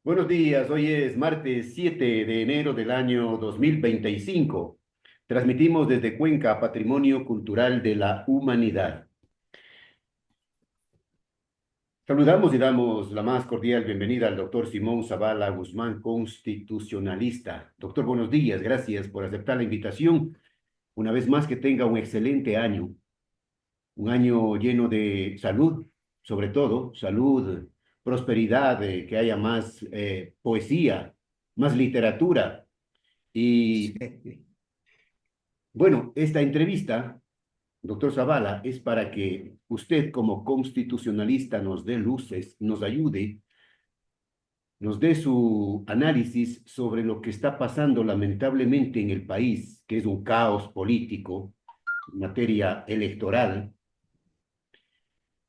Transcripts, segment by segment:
Buenos días, hoy es martes 7 de enero del año 2025. Transmitimos desde Cuenca, Patrimonio Cultural de la Humanidad. Saludamos y damos la más cordial bienvenida al doctor Simón Zavala Guzmán, constitucionalista. Doctor, buenos días, gracias por aceptar la invitación. Una vez más que tenga un excelente año, un año lleno de salud, sobre todo, salud, prosperidad, que haya más poesía, más literatura. Y Sí. bueno, esta entrevista, doctor Zavala, es para que usted como constitucionalista nos dé luces, nos ayude, nos dé su análisis sobre lo que está pasando lamentablemente en el país, que es un caos político en materia electoral,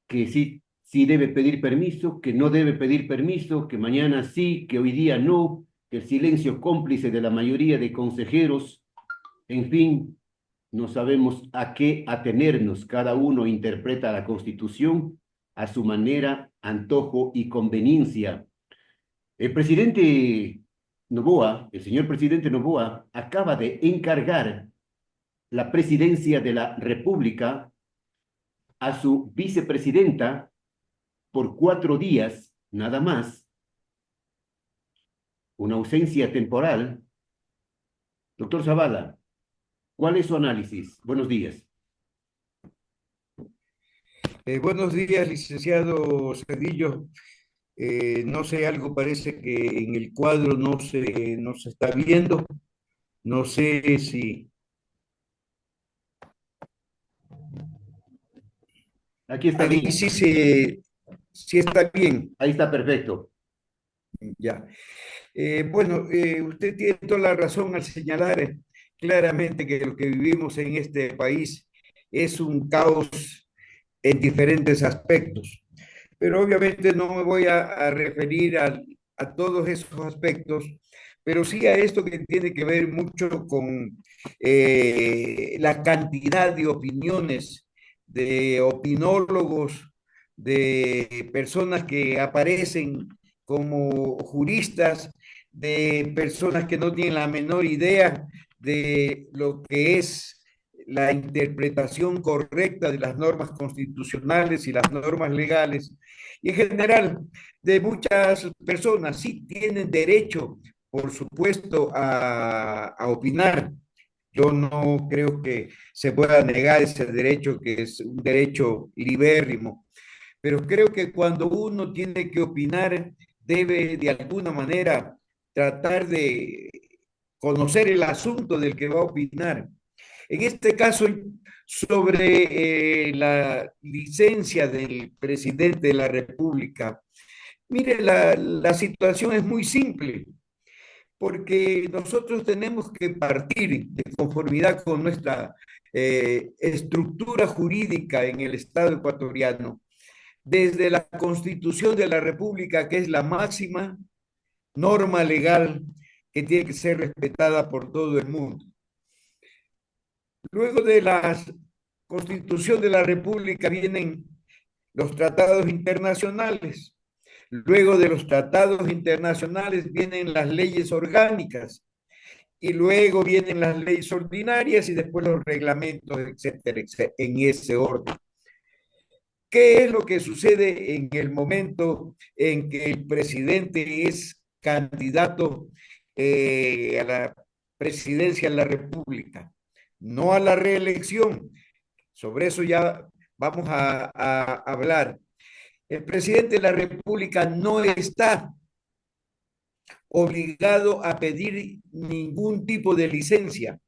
que sí debe pedir permiso, que no debe pedir permiso, que mañana sí, que hoy día no, que el silencio cómplice de la mayoría de consejeros. En fin, no sabemos a qué atenernos. Cada uno interpreta la Constitución a su manera, antojo y conveniencia. El presidente Noboa, el señor presidente Noboa, acaba de encargar la presidencia de la República a su vicepresidenta por 4 días, nada más, una ausencia temporal. Doctor Zavala, ¿cuál es su análisis? Buenos días. Buenos días, licenciado Cedillo. No sé, algo parece que en el cuadro no se está viendo. No sé si Aquí está ahí bien, sí está bien. ahí está perfecto. Ya. Bueno, usted tiene toda la razón al señalar claramente que lo que vivimos en este país es un caos en diferentes aspectos. Pero obviamente no me voy a referir a todos esos aspectos, pero sí a esto que tiene que ver mucho con la cantidad de opiniones, de opinólogos, de personas que aparecen como juristas, de personas que no tienen la menor idea de lo que es la interpretación correcta de las normas constitucionales y las normas legales, y en general de muchas personas. Sí tienen derecho, por supuesto, a opinar. Yo no creo que se pueda negar ese derecho, que es un derecho libérrimo, pero creo que cuando uno tiene que opinar, debe de alguna manera tratar de conocer el asunto del que va a opinar. En este caso, sobre la licencia del presidente de la República, mire, la situación es muy simple, porque nosotros tenemos que partir de conformidad con nuestra estructura jurídica en el Estado ecuatoriano, desde la Constitución de la República, que es la máxima norma legal que tiene que ser respetada por todo el mundo. Luego de la Constitución de la República vienen los tratados internacionales. Luego de los tratados internacionales vienen las leyes orgánicas y luego vienen las leyes ordinarias y después los reglamentos, etcétera, etcétera, en ese orden. ¿Qué es lo que sucede en el momento en que el presidente es candidato a la presidencia de la República? No a la reelección. Sobre eso ya vamos a hablar. El presidente de la República no está obligado a pedir ningún tipo de licencia,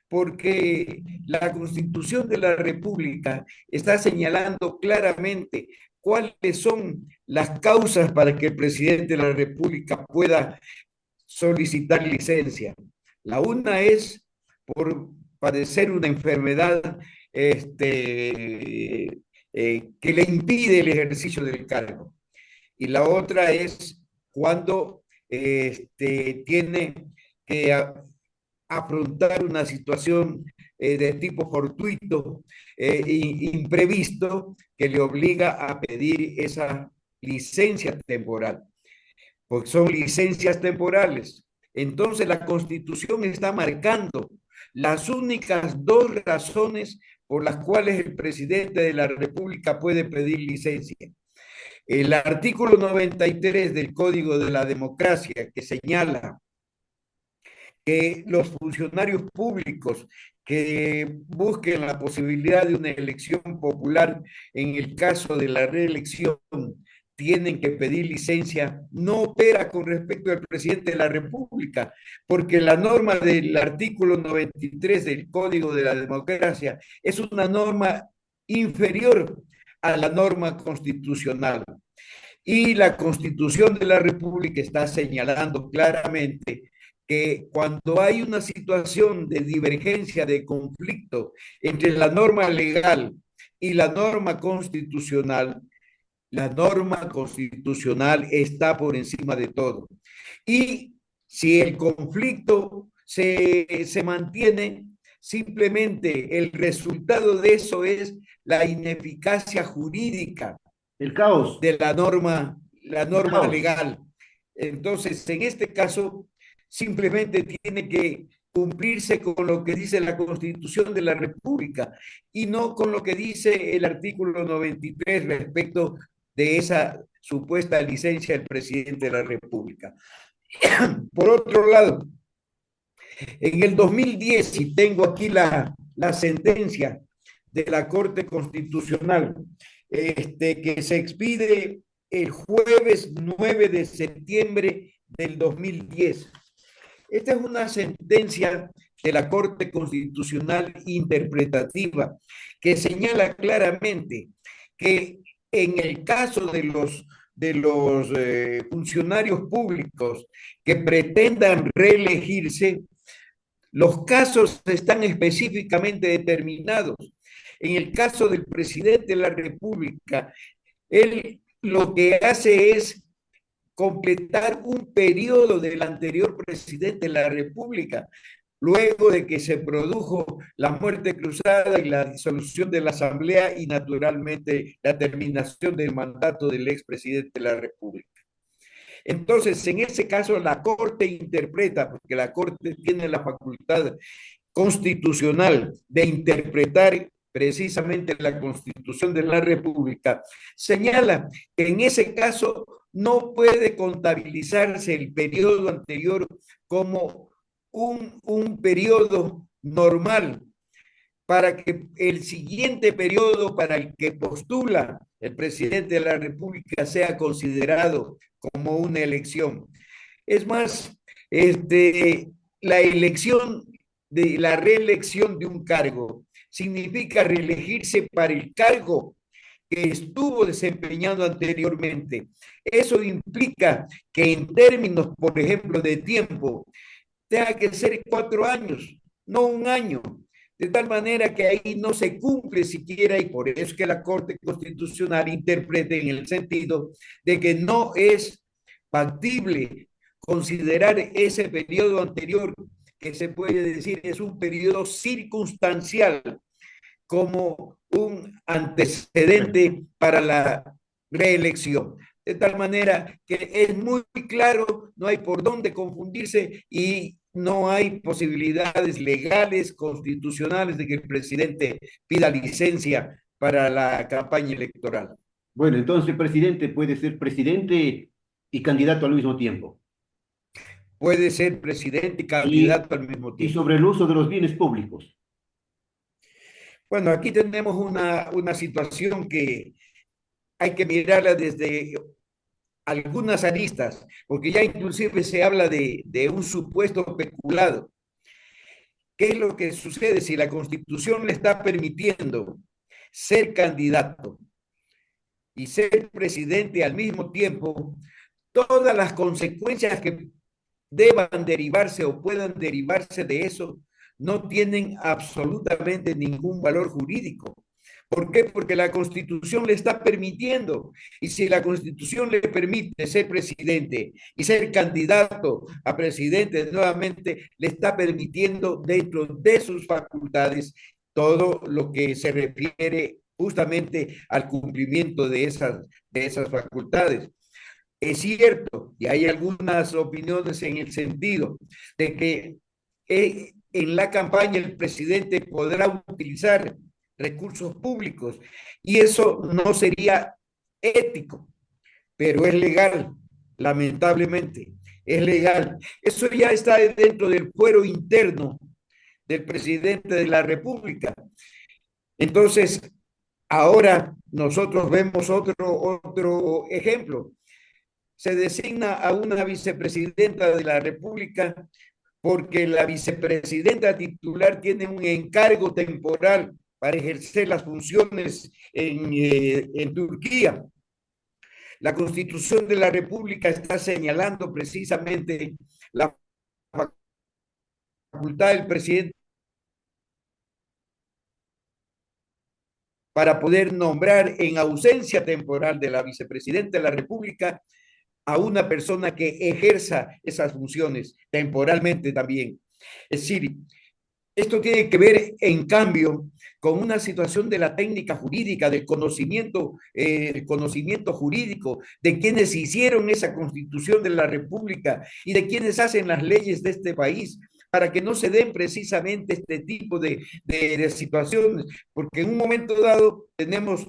porque la Constitución de la República está señalando claramente cuáles son las causas para que el presidente de la República pueda solicitar licencia. La una es por padecer una enfermedad que le impide el ejercicio del cargo. Y la otra es cuando tiene que afrontar una situación de tipo fortuito, imprevisto, que le obliga a pedir esa licencia temporal. porque son licencias temporales. Entonces la Constitución está marcando las únicas dos razones por las cuales el presidente de la República puede pedir licencia. El artículo 93 del Código de la Democracia, que señala que los funcionarios públicos que busquen la posibilidad de una elección popular en el caso de la reelección tienen que pedir licencia, no opera con respecto al presidente de la República, porque la norma del artículo 93 del Código de la Democracia es una norma inferior a la norma constitucional. Y la Constitución de la República está señalando claramente que cuando hay una situación de divergencia, de conflicto entre la norma legal y la norma constitucional está por encima de todo. Y si el conflicto se mantiene, simplemente el resultado de eso es la ineficacia jurídica El caos, de la el norma caos. legal. Entonces, en este caso, simplemente tiene que cumplirse con lo que dice la Constitución de la República y no con lo que dice el artículo 93 respecto de esa supuesta licencia del presidente de la República. Por otro lado, en el 2010, y tengo aquí la sentencia de la Corte Constitucional, que se expide el jueves 9 de septiembre del 2010. Esta es una sentencia de la Corte Constitucional Interpretativa que señala claramente que en el caso de los funcionarios públicos que pretendan reelegirse, los casos están específicamente determinados. En el caso del presidente de la República, él lo que hace es completar un periodo del anterior presidente de la República, luego de que se produjo la muerte cruzada y la disolución de la Asamblea y naturalmente la terminación del mandato del expresidente de la República. Entonces, en ese caso, la Corte interpreta, porque la Corte tiene la facultad constitucional de interpretar precisamente la Constitución de la República, señala que en ese caso no puede contabilizarse el periodo anterior como un periodo normal para que el siguiente periodo para el que postula el presidente de la República sea considerado como una elección. Es más, la elección de la reelección de un cargo significa reelegirse para el cargo que estuvo desempeñando anteriormente. Eso implica que en términos, por ejemplo, de tiempo, tenga que ser 4 años, no un año, de tal manera que ahí no se cumple siquiera, y por eso es que la Corte Constitucional interprete en el sentido de que no es factible considerar ese periodo anterior, que se puede decir es un periodo circunstancial, como un antecedente para la reelección. De tal manera que es muy claro, no hay por dónde confundirse y no hay posibilidades legales, constitucionales de que el presidente pida licencia para la campaña electoral. Bueno, entonces el presidente puede ser presidente y candidato al mismo tiempo. Puede ser presidente y Y, candidato al mismo y tiempo. sobre el uso de los bienes públicos. Bueno, aquí tenemos una situación que hay que mirarla desde algunas aristas, porque ya inclusive se habla de un supuesto peculado. ¿Qué es lo que sucede si la Constitución le está permitiendo ser candidato y ser presidente al mismo tiempo? Todas las consecuencias que deban derivarse o puedan derivarse de eso no tienen absolutamente ningún valor jurídico. ¿Por qué? Porque la Constitución le está permitiendo. Y si la Constitución le permite ser presidente y ser candidato a presidente nuevamente, le está permitiendo dentro de sus facultades todo lo que se refiere justamente al cumplimiento de esas facultades. Es cierto, y hay algunas opiniones en el sentido de que en la campaña el presidente podrá utilizar recursos públicos y eso no sería ético, pero es legal, lamentablemente, es legal. Eso ya está dentro del fuero interno del presidente de la República. Entonces, ahora nosotros vemos otro ejemplo. Se designa a una vicepresidenta de la República porque la vicepresidenta titular tiene un encargo temporal para ejercer las funciones en Turquía. La Constitución de la República está señalando precisamente la facultad del presidente para poder nombrar en ausencia temporal de la vicepresidenta de la República a una persona que ejerza esas funciones temporalmente también. Es decir, esto tiene que ver, en cambio, con una situación de la técnica jurídica, del conocimiento, el conocimiento jurídico, de quienes hicieron esa constitución de la República y de quienes hacen las leyes de este país, para que no se den precisamente este tipo de situaciones, porque en un momento dado tenemos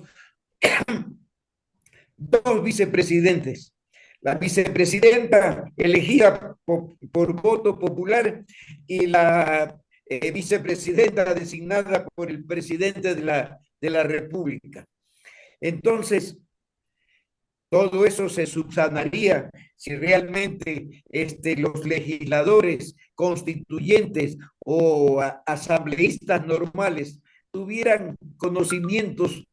dos vicepresidentes. La vicepresidenta elegida por voto popular y la vicepresidenta designada por el presidente de la República. Entonces, todo eso se subsanaría si realmente los legisladores constituyentes o asambleístas normales tuvieran conocimientos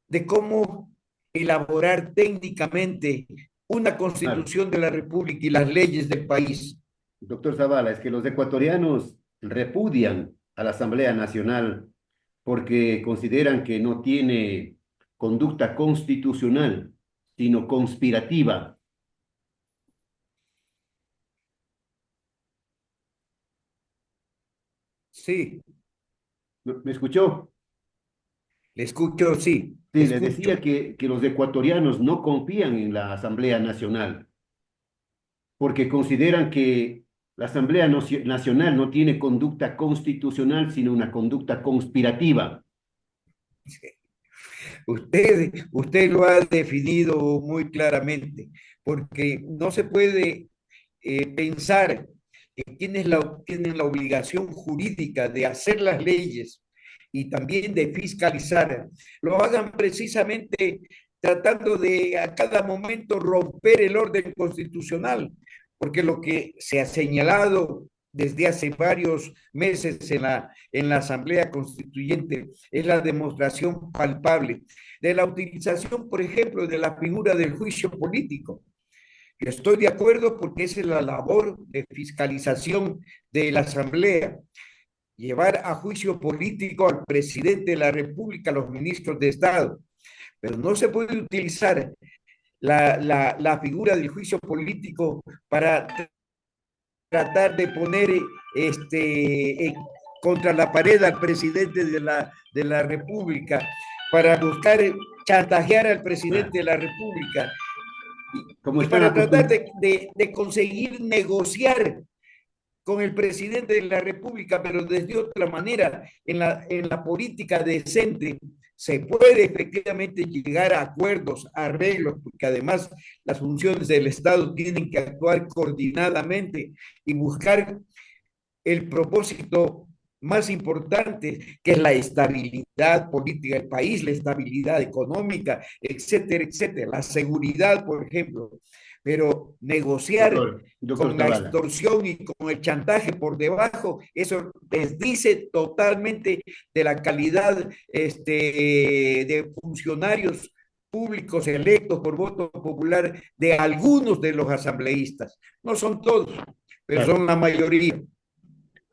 de cómo elaborar técnicamente una Claro. constitución de la República y las leyes del país. Doctor Zavala, es que los ecuatorianos repudian a la Asamblea Nacional porque consideran que no tiene conducta constitucional, sino conspirativa. Sí, ¿Me escuchó? le escucho, sí, Sí, le decía escucho. que los ecuatorianos no confían en la Asamblea Nacional porque consideran que la Asamblea Nacional no tiene conducta constitucional, sino una conducta conspirativa. Usted lo ha definido muy claramente, porque no se puede pensar que tienen la obligación jurídica de hacer las leyes y también de fiscalizar, lo hagan precisamente tratando de a cada momento romper el orden constitucional, porque lo que se ha señalado desde hace varios meses en la Asamblea Constituyente es la demostración palpable de la utilización, por ejemplo, de la figura del juicio político. Yo estoy de acuerdo porque esa es la labor de fiscalización de la Asamblea, llevar a juicio político al presidente de la República, a los ministros de Estado, pero no se puede utilizar la figura del juicio político para tratar de poner contra la pared al presidente de la República, para buscar chantajear al presidente de la República Como y están para tratar acostumbrados, de conseguir negociar con el presidente de la República, pero desde otra manera, en la política decente, se puede efectivamente llegar a acuerdos, a arreglos, porque además las funciones del Estado tienen que actuar coordinadamente y buscar el propósito más importante, que es la estabilidad política del país, la estabilidad económica, etcétera, etcétera, la seguridad, por ejemplo. Pero negociar doctor con la Zavala. extorsión y con el chantaje por debajo, eso les dice totalmente de la calidad de funcionarios públicos electos por voto popular de algunos de los asambleístas. No son todos, pero Claro, son la mayoría.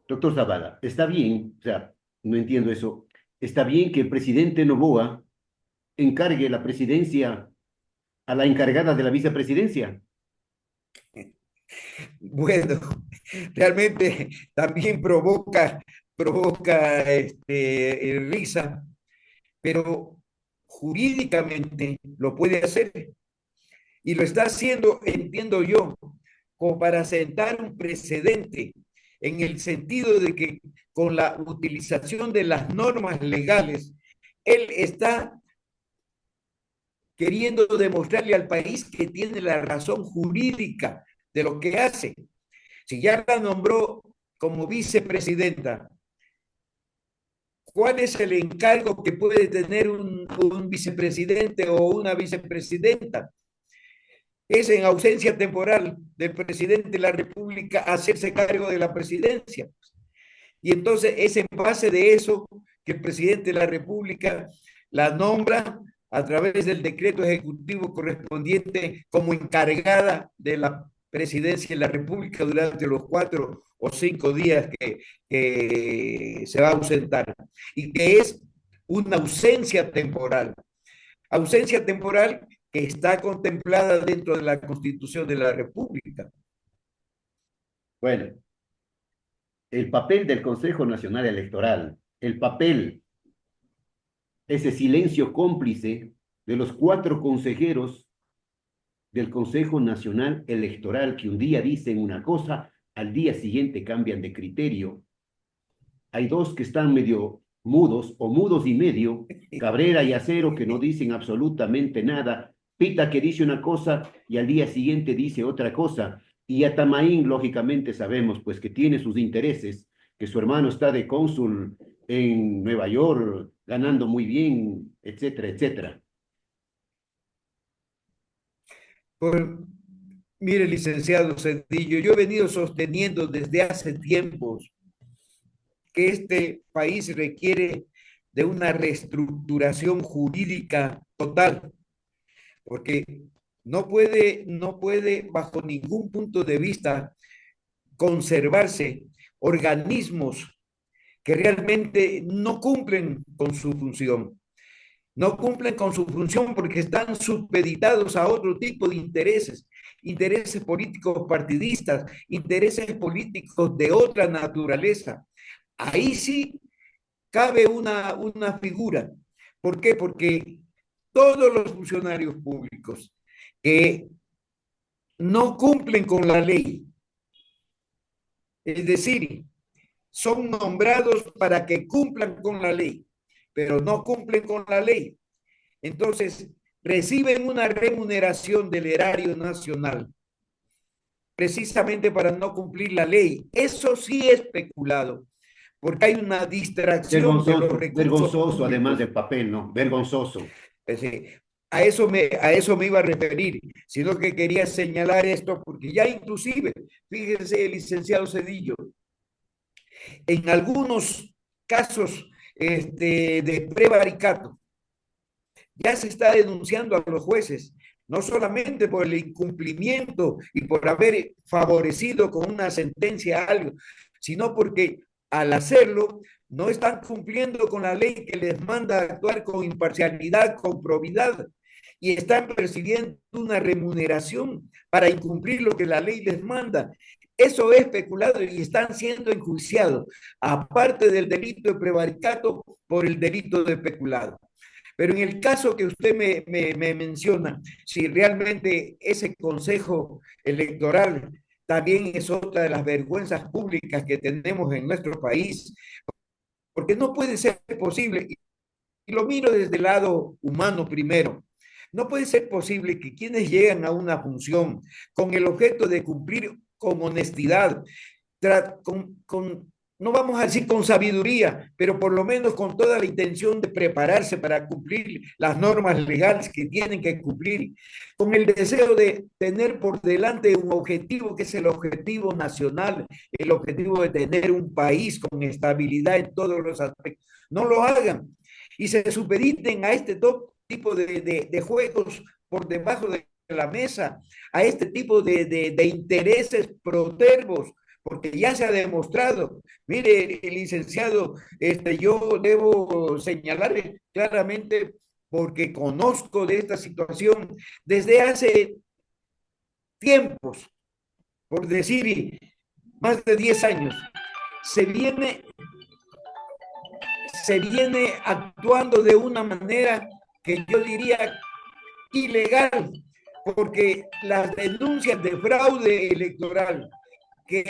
doctor Zavala, está bien, o sea, no entiendo eso. Está bien que el presidente Noboa encargue la presidencia a la encargada de la vicepresidencia. Bueno, realmente también provoca risa, pero jurídicamente lo puede hacer. y lo está haciendo, entiendo yo, como para sentar un precedente en el sentido de que con la utilización de las normas legales, él está queriendo demostrarle al país que tiene la razón jurídica de lo que hace. Si ya la nombró como vicepresidenta, ¿cuál es el encargo que puede tener un vicepresidente o una vicepresidenta? Es en ausencia temporal del presidente de la República hacerse cargo de la presidencia. Y entonces es en base de eso que el presidente de la República la nombra a través del decreto ejecutivo correspondiente como encargada de la presidencia de la República durante los 4 o 5 días que se va a ausentar. Y que es una ausencia temporal. Ausencia temporal que está contemplada dentro de la Constitución de la República. Bueno, el papel del Consejo Nacional Electoral, el papel, ese silencio cómplice de los 4 consejeros del Consejo Nacional Electoral que un día dicen una cosa, al día siguiente cambian de criterio. Hay 2 que están medio mudos o mudos y medio, Cabrera y Acero, que no dicen absolutamente nada, Pita que dice una cosa y al día siguiente dice otra cosa, y Atamaín, lógicamente sabemos pues que tiene sus intereses, que su hermano está de cónsul en Nueva York, ganando muy bien, etcétera, etcétera. Por, mire, licenciado Cedillo, yo he venido sosteniendo desde hace tiempos que este país requiere de una reestructuración jurídica total, porque no puede bajo ningún punto de vista conservarse organismos que realmente no cumplen con su función. No cumplen con su función porque están supeditados a otro tipo de intereses, intereses políticos partidistas, intereses políticos de otra naturaleza. Ahí sí cabe una figura. ¿Por qué? Porque todos los funcionarios públicos que no cumplen con la ley, es decir, son nombrados para que cumplan con la ley, pero no cumplen con la ley. Entonces, reciben una remuneración del erario nacional precisamente para no cumplir la ley. Eso sí es peculado, porque hay una distracción de los Vergonzoso, recursos vergonzoso, además públicos. del papel, ¿no? Vergonzoso. Es decir, a eso me iba a referir, sino que quería señalar esto, porque ya inclusive, fíjense, licenciado Cedillo, en algunos casos de prevaricato, ya se está denunciando a los jueces, no solamente por el incumplimiento y por haber favorecido con una sentencia algo, sino porque al hacerlo no están cumpliendo con la ley que les manda a actuar con imparcialidad, con probidad, y están percibiendo una remuneración para incumplir lo que la ley les manda. Eso es peculado y están siendo enjuiciados, aparte del delito de prevaricato, por el delito de peculado. Pero en el caso que usted me menciona, si realmente ese consejo electoral también es otra de las vergüenzas públicas que tenemos en nuestro país, porque no puede ser posible, y lo miro desde el lado humano primero, no puede ser posible que quienes llegan a una función con el objeto de cumplir con honestidad, no vamos a decir con sabiduría, pero por lo menos con toda la intención de prepararse para cumplir las normas legales que tienen que cumplir, con el deseo de tener por delante un objetivo que es el objetivo nacional, el objetivo de tener un país con estabilidad en todos los aspectos. No lo hagan y se supediten a este tipo de juegos por debajo de la mesa, a este tipo de intereses protervos, porque ya se ha demostrado. Mire, licenciado, yo debo señalar claramente, porque conozco de esta situación desde hace tiempos, por decir más de 10 años, se viene, se viene actuando de una manera que yo diría ilegal, porque las denuncias de fraude electoral que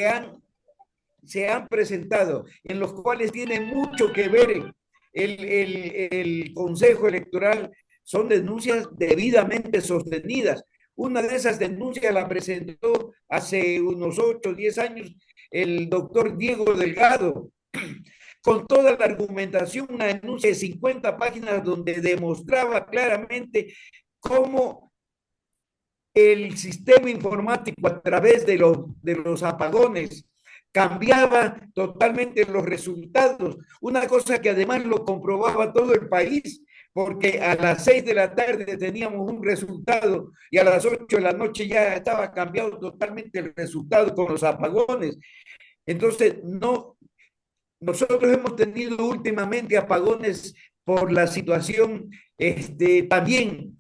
se han presentado, en los cuales tiene mucho que ver el Consejo Electoral, son denuncias debidamente sostenidas. Una de esas denuncias la presentó hace unos 8 o 10 años el doctor Diego Delgado, con toda la argumentación, una denuncia de 50 páginas donde demostraba claramente cómo el sistema informático a través de los apagones cambiaba totalmente los resultados, una cosa que además lo comprobaba todo el país, porque a las 6 de la tarde teníamos un resultado y a las 8 de la noche ya estaba cambiado totalmente el resultado con los apagones. Entonces, no, nosotros hemos tenido últimamente apagones por la situación también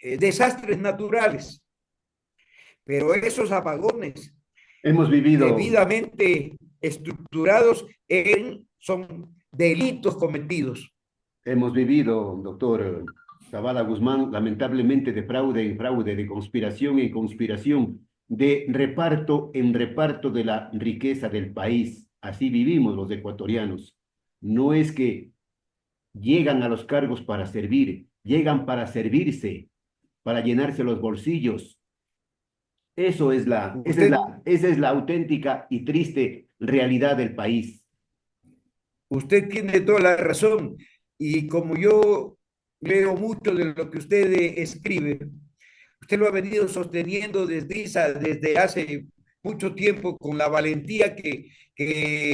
desastres naturales, pero esos apagones Hemos vivido, debidamente estructurados son delitos cometidos. hemos vivido, doctor Zavala Guzmán, lamentablemente de fraude en fraude, de conspiración en conspiración, de reparto en reparto de la riqueza del país. Así vivimos los ecuatorianos. No es que llegan a los cargos para servir, llegan para servirse, para llenarse los bolsillos. Eso es Usted, esa es la auténtica y triste realidad del país. usted tiene toda la razón y como yo leo mucho de lo que usted escribe, usted lo ha venido sosteniendo desde hace mucho tiempo con la valentía que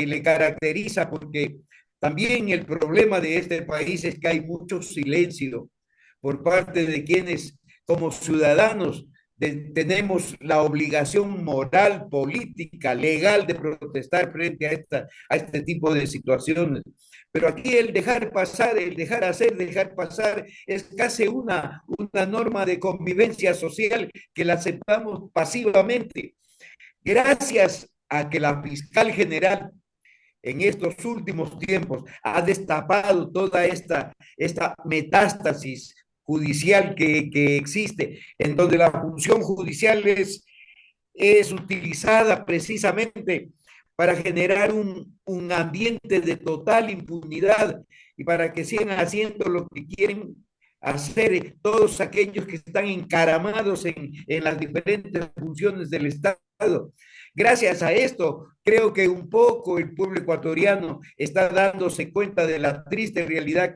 le caracteriza, porque también el problema de este país es que hay mucho silencio por parte de quienes como ciudadanos tenemos la obligación moral, política, legal de protestar frente a este tipo de situaciones. Pero aquí el dejar pasar, el dejar hacer, dejar pasar, es casi una norma de convivencia social que la aceptamos pasivamente. Gracias a que la fiscal general en estos últimos tiempos ha destapado toda esta metástasis judicial que existe, en donde la función judicial es utilizada precisamente para generar un ambiente de total impunidad y para que sigan haciendo lo que quieren hacer todos aquellos que están encaramados en las diferentes funciones del Estado. Gracias a esto, creo que un poco el pueblo ecuatoriano está dándose cuenta de la triste realidad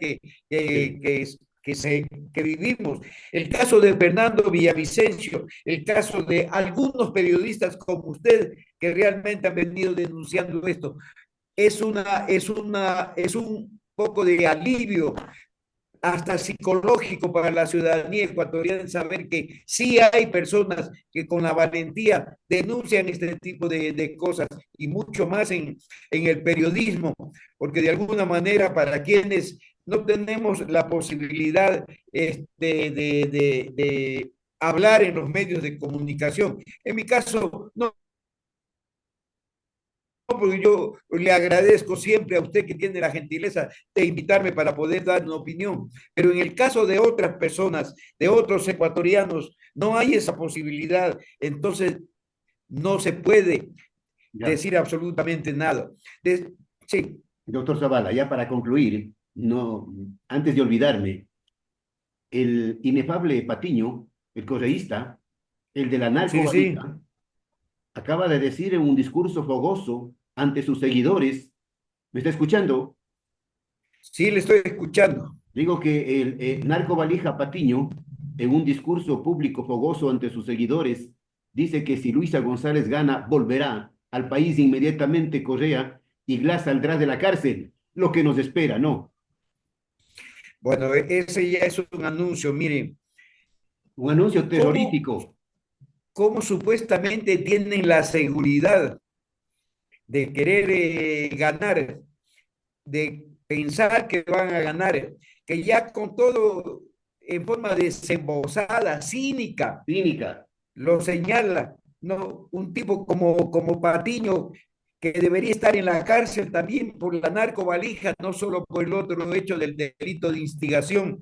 Sí. que vivimos. El caso de Fernando Villavicencio, el caso de algunos periodistas como usted que realmente han venido denunciando esto, es un poco de alivio hasta psicológico para la ciudadanía ecuatoriana saber que sí hay personas que con la valentía denuncian este tipo de cosas y mucho más en el periodismo, porque de alguna manera para quienes no tenemos la posibilidad de hablar en los medios de comunicación. En mi caso, no, porque yo le agradezco siempre a usted que tiene la gentileza de invitarme para poder dar una opinión, pero en el caso de otras personas, de otros ecuatorianos, no hay esa posibilidad, entonces no se puede Ya. decir absolutamente nada. Sí, Doctor Zavala, ya para concluir, no, antes de olvidarme, el inefable Patiño, el correísta, el de la sí, sí, narcovalija, acaba de decir en un discurso fogoso ante sus seguidores, ¿me está escuchando? sí, le estoy escuchando. Digo que el narcovalija Patiño, en un discurso público fogoso ante sus seguidores, dice que si Luisa González gana, volverá al país inmediatamente Correa y Glass saldrá de la cárcel. Lo que nos espera, ¿no? Bueno, ese ya es un anuncio, miren, Un anuncio ¿cómo, terrorífico. cómo supuestamente tienen la seguridad de querer ganar, de pensar que van a ganar, que ya con todo en forma desembosada, cínica, Cínica. lo señala, ¿no? Un tipo como Patiño, que debería estar en la cárcel también por la narcovalija, no solo por el otro hecho del delito de instigación,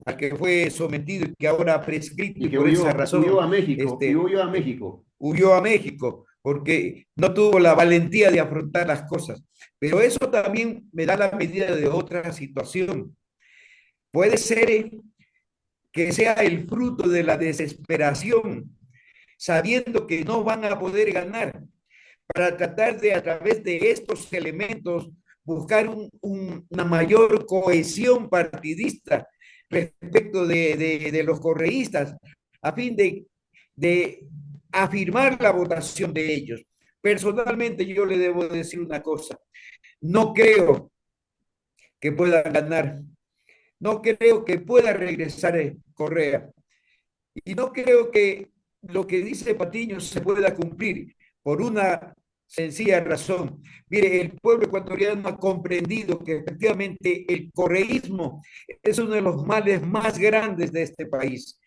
al que fue sometido y que ahora ha prescrito y y que por esa huyó razón a México, y huyó a México. huyó a México porque no tuvo la valentía de afrontar las cosas. Pero eso también me da la medida de otra situación. Puede ser que sea el fruto de la desesperación, sabiendo que no van a poder ganar, para tratar de a través de estos elementos buscar una mayor cohesión partidista respecto de los correístas, a fin de afirmar la votación de ellos. Personalmente yo le debo decir una cosa, no creo que puedan ganar, no creo que pueda regresar Correa y no creo que lo que dice Patiño se pueda cumplir por una sencilla razón. Mire, el pueblo ecuatoriano ha comprendido que efectivamente el correísmo es uno de los males más grandes de este país.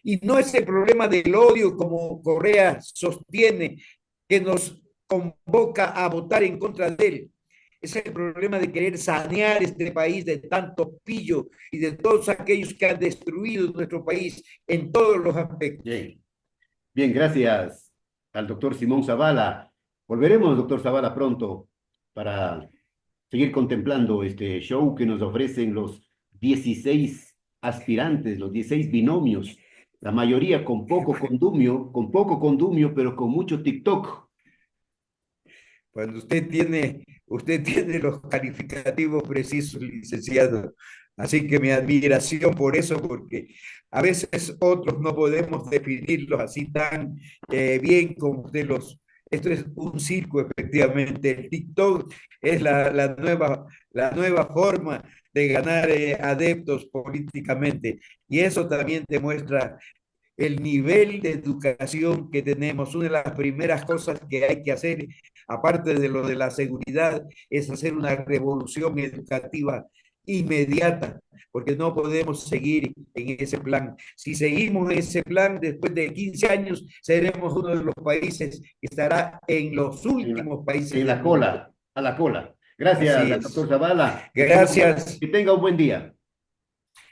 Y no es el problema del odio como Correa sostiene que nos convoca a votar en contra de él. Es el problema de querer sanear este país de tanto pillo y de todos aquellos que han destruido nuestro país en todos los aspectos. Bien, bien, gracias al doctor Simón Zavala. Volveremos, doctor Zavala, pronto para seguir contemplando este show que nos ofrecen los 16 aspirantes, los 16 binomios, la mayoría con poco condumio, pero con mucho TikTok. Cuando usted tiene los calificativos precisos, licenciado. Así que mi admiración por eso, porque a veces otros no podemos definirlos así tan bien como usted los... Esto es un circo, efectivamente. El TikTok es la nueva forma de ganar adeptos políticamente. Y eso también demuestra el nivel de educación que tenemos. Una de las primeras cosas que hay que hacer, aparte de lo de la seguridad, es hacer una revolución educativa inmediata, porque no podemos seguir en ese plan. Si seguimos en ese plan, después de 15 años, seremos uno de los países que estará en los En la, últimos países en del la mundo. cola, a la cola. Gracias, Así al doctor es. Zavala. Gracias, Que tenga un buen día.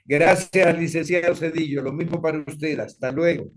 gracias, licenciado Cedillo. Lo mismo para usted. Hasta luego.